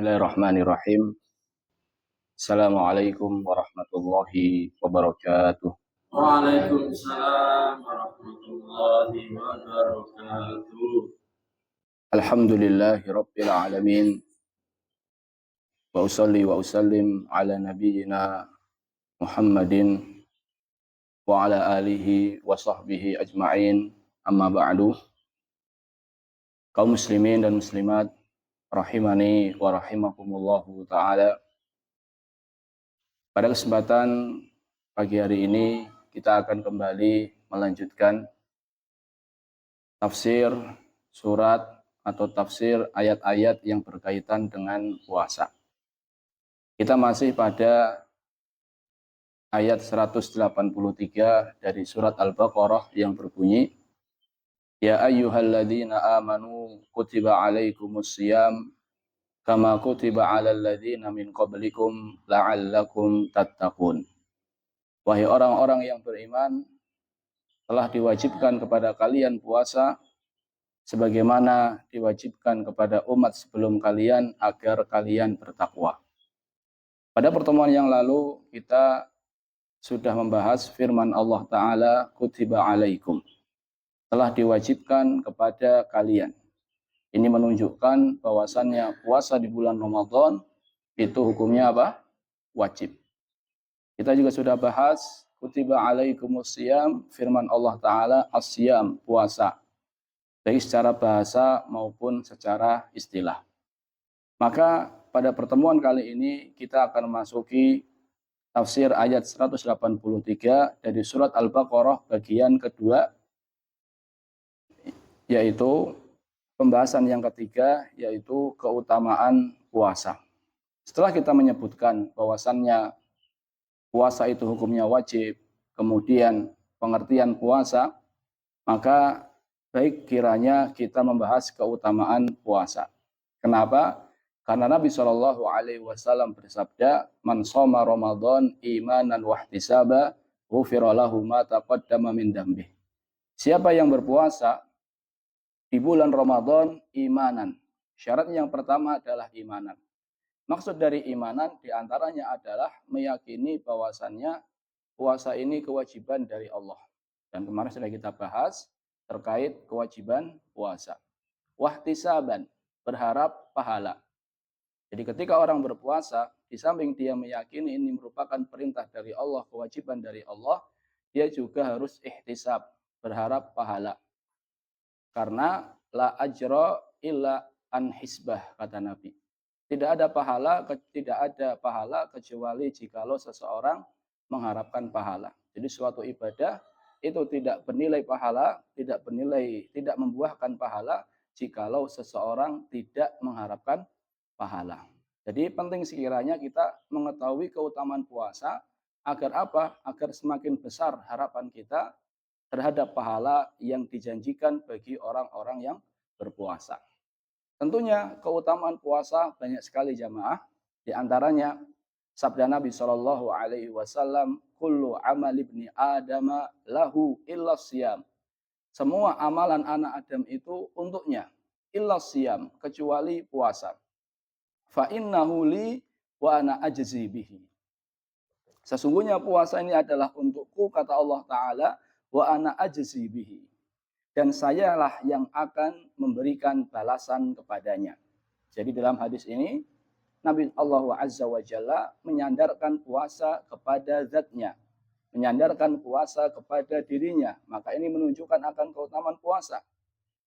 Bismillahirrahmanirrahim. Assalamualaikum warahmatullahi wabarakatuh. Waalaikumsalam warahmatullahi wabarakatuh. Alhamdulillahi rabbil alamin. Wa usalli wa usallim ala nabiyyina Muhammadin wa ala alihi wa sahbihi ajma'in. Amma ba'du. Kaum muslimin dan muslimat rahimani wa rahimakumullahu ta'ala. Pada kesempatan pagi hari ini kita akan kembali melanjutkan tafsir surat atau tafsir ayat-ayat yang berkaitan dengan puasa. Kita masih pada ayat 183 dari surat Al-Baqarah yang berbunyi, Ya ayyuhalladzina amanu kutiba alaikumus siyam kama kutiba alal ladzina min qablikum la'allakum tattaqun. Wahai orang-orang yang beriman, telah diwajibkan kepada kalian puasa sebagaimana diwajibkan kepada umat sebelum kalian agar kalian bertakwa. Pada pertemuan yang lalu kita sudah membahas firman Allah Ta'ala, kutiba alaikum, telah diwajibkan kepada kalian. Ini menunjukkan bahwasannya puasa di bulan Ramadan itu hukumnya apa? Wajib. Kita juga sudah bahas kutiba alaikumus siyam, firman Allah Ta'ala as-siyam, puasa, baik secara bahasa maupun secara istilah. Maka pada pertemuan kali ini kita akan memasuki tafsir ayat 183 dari surat Al-Baqarah bagian kedua, yaitu pembahasan yang ketiga, yaitu keutamaan puasa. Setelah kita menyebutkan bahwasannya puasa itu hukumnya wajib, kemudian pengertian puasa, maka baik kiranya kita membahas keutamaan puasa. Kenapa? Karena Nabi SAW bersabda, Man shoma Ramadan imanan wahtisaba, ghufira lahu ma taqaddama min dambih. Siapa yang berpuasa di bulan Ramadan imanan. Syarat yang pertama adalah imanan. Maksud dari imanan diantaranya adalah meyakini bahwasannya puasa ini kewajiban dari Allah. Dan kemarin sudah kita bahas terkait kewajiban puasa. Wahtisaban, berharap pahala. Jadi ketika orang berpuasa, di samping dia meyakini ini merupakan perintah dari Allah, kewajiban dari Allah, dia juga harus ihtisab, berharap pahala. Karena la ajra illa an hisbah, kata Nabi. Tidak ada pahala kecuali jikalau seseorang mengharapkan pahala. Jadi suatu ibadah itu tidak bernilai pahala, tidak membuahkan pahala jikalau seseorang tidak mengharapkan pahala. Jadi penting sekiranya kita mengetahui keutamaan puasa agar apa? Agar semakin besar harapan kita terhadap pahala yang dijanjikan bagi orang-orang yang berpuasa. Tentunya keutamaan puasa banyak sekali jamaah. Di antaranya sabda Nabi SAW, kullu amal ibni adama lahu illa siyam. Semua amalan anak Adam itu untuknya, illa siyam, kecuali puasa. Fa innahu li wa ana ajzi bihi. Sesungguhnya puasa ini adalah untukku, kata Allah Ta'ala, wa ana ajzi bihi. Dan sayalah yang akan memberikan balasan kepadanya. Jadi dalam hadis ini, Nabi Allah Azza wa Jalla menyandarkan puasa kepada zatnya. Menyandarkan puasa kepada dirinya. Maka ini menunjukkan akan keutamaan puasa.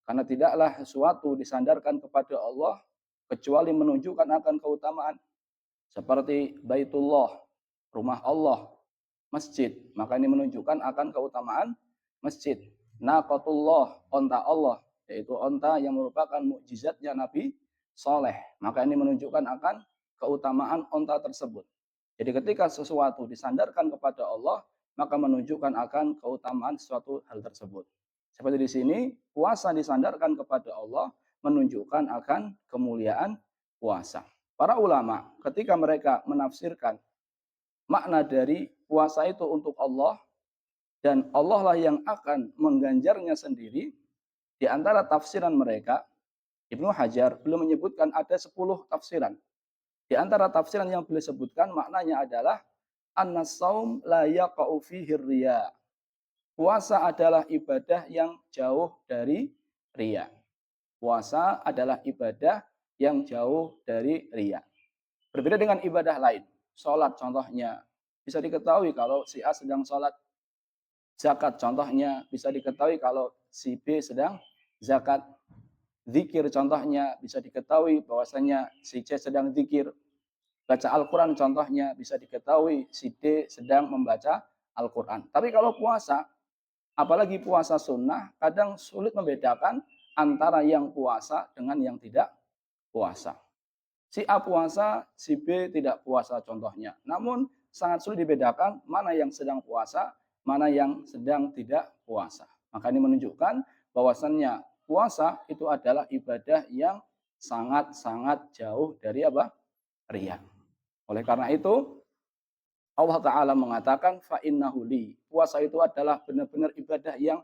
Karena tidaklah sesuatu disandarkan kepada Allah, kecuali menunjukkan akan keutamaan. Seperti Baitullah, rumah Allah, masjid. Maka ini menunjukkan akan keutamaan masjid. Naqatullah, onta Allah, yaitu onta yang merupakan mukjizatnya Nabi Saleh. Maka ini menunjukkan akan keutamaan onta tersebut. Jadi ketika sesuatu disandarkan kepada Allah, maka menunjukkan akan keutamaan suatu hal tersebut. Seperti di sini, puasa disandarkan kepada Allah, menunjukkan akan kemuliaan puasa. Para ulama ketika mereka menafsirkan makna dari puasa itu untuk Allah, dan Allah lah yang akan mengganjarnya sendiri, di antara tafsiran mereka, Ibnu Hajar belum menyebutkan ada 10 tafsiran. Di antara tafsiran yang beliau sebutkan maknanya adalah an-saum la yaqa'u fihi riya. Puasa adalah ibadah yang jauh dari riya. Puasa adalah ibadah yang jauh dari riya. Berbeda dengan ibadah lain. Sholat contohnya. Bisa diketahui kalau si A sedang sholat. Zakat contohnya. Bisa diketahui kalau si B sedang zakat. Zikir contohnya. Bisa diketahui bahwasanya si C sedang zikir. Baca Al-Quran contohnya. Bisa diketahui si D sedang membaca Al-Quran. Tapi kalau puasa, apalagi puasa sunnah, kadang sulit membedakan antara yang puasa dengan yang tidak puasa. Si A puasa, si B tidak puasa contohnya. Namun sangat sulit dibedakan mana yang sedang puasa, mana yang sedang tidak puasa. Maka ini menunjukkan bahwasannya puasa itu adalah ibadah yang sangat-sangat jauh dari apa? Riya. Oleh karena itu, Allah Ta'ala mengatakan, fa'innahu li. Puasa itu adalah benar-benar ibadah yang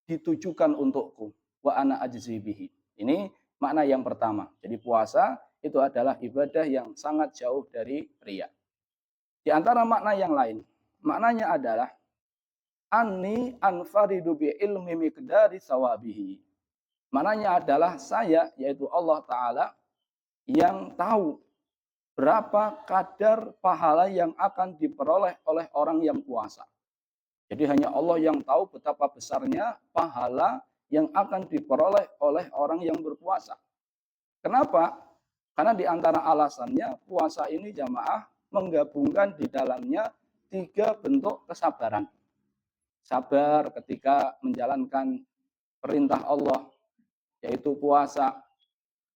ditujukan untukku. Wa ana ajzi bihi. Ini makna yang pertama. Jadi puasa itu adalah ibadah yang sangat jauh dari riya. Di antara makna yang lain, maknanya adalah anni anfaridu bi ilmi miqdari sawabihi. Maknanya adalah saya, yaitu Allah Ta'ala, yang tahu berapa kadar pahala yang akan diperoleh oleh orang yang puasa. Jadi hanya Allah yang tahu betapa besarnya pahala yang akan diperoleh oleh orang yang berpuasa. Kenapa? Karena di antara alasannya puasa ini jamaah menggabungkan di dalamnya 3 bentuk kesabaran. Sabar ketika menjalankan perintah Allah, yaitu puasa.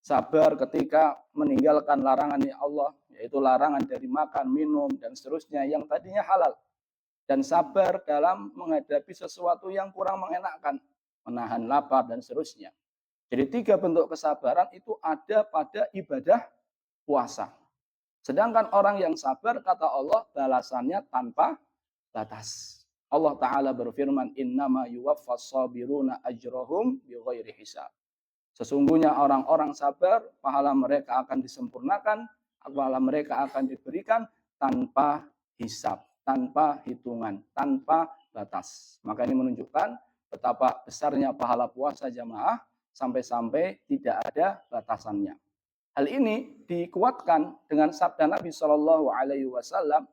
Sabar ketika meninggalkan larangan Allah, yaitu larangan dari makan, minum, dan seterusnya yang tadinya halal. Dan sabar dalam menghadapi sesuatu yang kurang mengenakan, menahan lapar, dan seterusnya. Jadi 3 bentuk kesabaran itu ada pada ibadah puasa. Sedangkan orang yang sabar, kata Allah, balasannya tanpa batas. Allah Ta'ala berfirman, innama yuwaffas sabiruna ajrohum bighairi hisab. Sesungguhnya orang-orang sabar, pahala mereka akan disempurnakan, pahala mereka akan diberikan tanpa hisab, tanpa hitungan, tanpa batas. Maka ini menunjukkan betapa besarnya pahala puasa jamaah, sampai-sampai tidak ada batasannya. Hal ini dikuatkan dengan sabda Nabi Shallallahu Alaihi Wasallam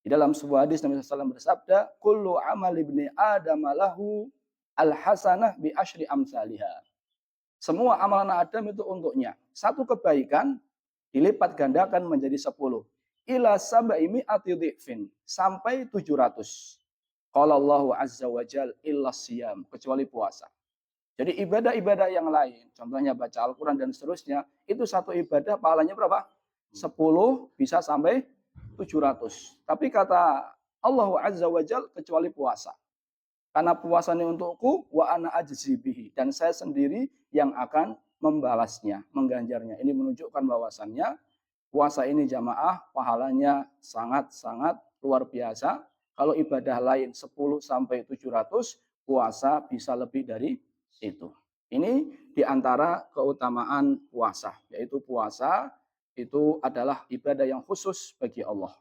di dalam sebuah hadis. Nabi SAW bersabda, "Kullu amal ibni Adam lahu al hasanah bi asyri amsalihah." Semua amalan Adam itu untuknya. Satu kebaikan dilipat gandakan menjadi 10. Ila sab'imi atidhifin. Sampai 700. Qala Allahu azza wa jal illa siyam. Kecuali puasa. Jadi ibadah-ibadah yang lain, contohnya baca Al-Quran dan seterusnya, itu satu ibadah pahalanya berapa? 10 bisa sampai 700. Tapi kata Allah Azza wa Jal, kecuali puasa. Karena puasa ini untukku, wa ana ajzi bihi. Dan saya sendiri yang akan membalasnya, mengganjarnya. Ini menunjukkan bahwasannya puasa ini jamaah pahalanya sangat-sangat luar biasa. Kalau ibadah lain 10 sampai 700, puasa bisa lebih dari itu. Ini diantara keutamaan puasa, yaitu puasa itu adalah ibadah yang khusus bagi Allah.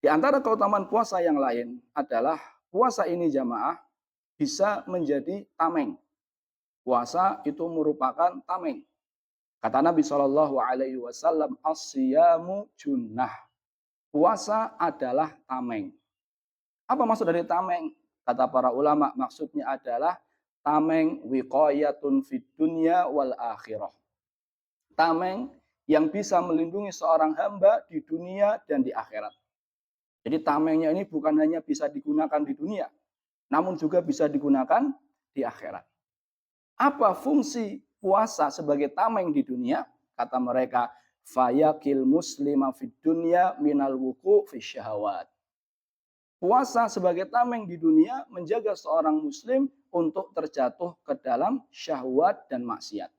Di antara keutamaan puasa yang lain adalah puasa ini jamaah bisa menjadi tameng. Puasa itu merupakan tameng. Kata Nabi Shallallahu Alaihi Wasallam, as-siyamu junnah. Puasa adalah tameng. Apa maksud dari tameng? Kata para ulama, maksudnya adalah tameng wiqayatun fid dunya wal akhirah. Tameng yang bisa melindungi seorang hamba di dunia dan di akhirat. Jadi tamengnya ini bukan hanya bisa digunakan di dunia, namun juga bisa digunakan di akhirat. Apa fungsi puasa sebagai tameng di dunia? Kata mereka, fayakil muslima fid dunya minal wuku fi syahawat. Puasa sebagai tameng di dunia menjaga seorang muslim untuk terjatuh ke dalam syahwat dan maksiat.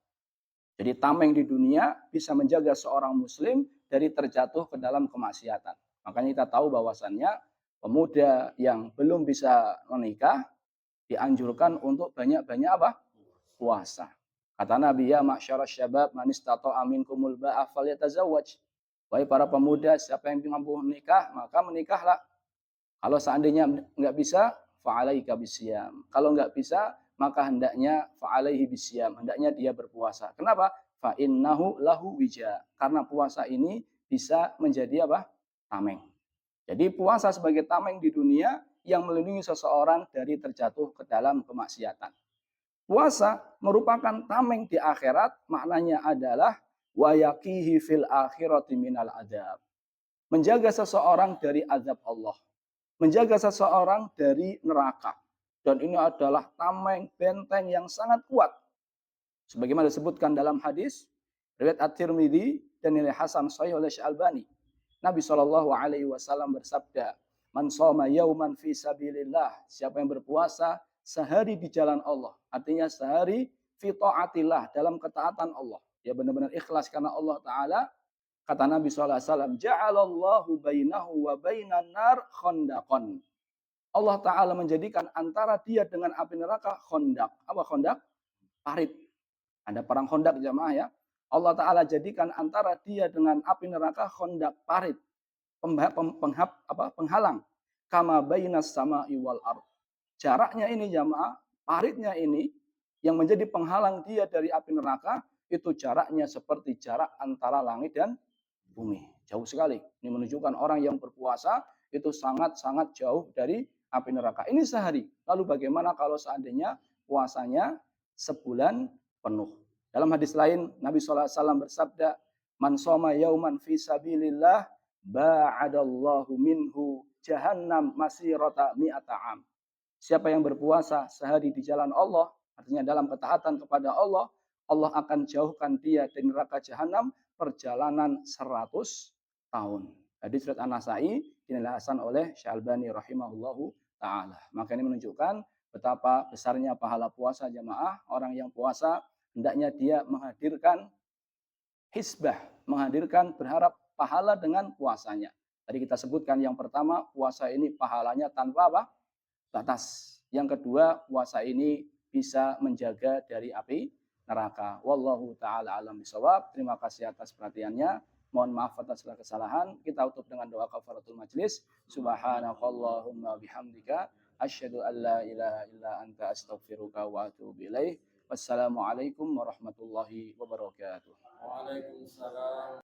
Jadi tameng di dunia bisa menjaga seorang muslim dari terjatuh ke dalam kemaksiatan. Makanya kita tahu bahwasannya pemuda yang belum bisa menikah dianjurkan untuk banyak-banyak apa? Puasa. Kata Nabi, ya ma'syarasy syabab man istata'a minkumul ba'a falyatazawwaj. Wahai para pemuda, siapa yang mampu menikah, maka menikahlah. Kalau seandainya nggak bisa, fa'alaika bisyam. Kalau nggak bisa, maka hendaknya fa'alaihi bisyam. Hendaknya dia berpuasa. Kenapa? Fa'innahu lahu wija. Karena puasa ini bisa menjadi apa? Tameng. Jadi puasa sebagai tameng di dunia yang melindungi seseorang dari terjatuh ke dalam kemaksiatan. Puasa merupakan tameng di akhirat, maknanya adalah wayakihi fil akhirati minal adab. Menjaga seseorang dari azab Allah. Menjaga seseorang dari neraka. Dan ini adalah tameng benteng yang sangat kuat. Sebagaimana disebutkan dalam hadis, riwayat At-Tirmidzi dan nilai hasan sahih oleh Syalbani. Nabi SAW bersabda, "Man shoma yauman fi sabilillah." Siapa yang berpuasa sehari di jalan Allah, artinya sehari fi taatillah, dalam ketaatan Allah. Dia benar-benar ikhlas karena Allah Taala. Kata Nabi SAW, "Ja'alallahu bainahu wa bainan nar khondaqon." Allah Ta'ala menjadikan antara dia dengan api neraka khondak. Apa khondak? Parit. Ada perang khondak jamaah ya. Allah Ta'ala jadikan antara dia dengan api neraka khondak parit. Penghalang. Kama bainas sama'i wal ard. Jaraknya ini jamaah, paritnya ini yang menjadi penghalang dia dari api neraka, itu jaraknya seperti jarak antara langit dan bumi. Jauh sekali. Ini menunjukkan orang yang berpuasa itu sangat-sangat jauh dari api neraka. Ini sehari. Lalu bagaimana kalau seandainya puasanya sebulan penuh? Dalam hadis lain, Nabi SAW bersabda, "Man shoma yauman fi sabilillah, ba'adallahu minhu jahannam masirata mi'ata am." Siapa yang berpuasa sehari di jalan Allah, artinya dalam ketaatan kepada Allah, Allah akan jauhkan dia dari neraka jahanam perjalanan 100 tahun. Hadis riwayat An-Nasa'i dinilai hasan oleh Syalbani rahimahullahu taala. Maka ini menunjukkan betapa besarnya pahala puasa jamaah. Orang yang puasa hendaknya dia menghadirkan hisbah, menghadirkan berharap pahala dengan puasanya. Tadi kita sebutkan yang pertama, puasa ini pahalanya tanpa apa? Batas. Yang kedua, puasa ini bisa menjaga dari api neraka. Wallahu taala alam bisawab. Terima kasih atas perhatiannya. Mohon maaf atas segala kesalahan. Kita tutup dengan doa kafaratul majlis. Subhanakallahumma bihamdika asyhadu an la ilaha illa anta astaghfiruka wa atubu ilaik. Wassalamualaikum warahmatullahi wabarakatuh. Waalaikumsalam.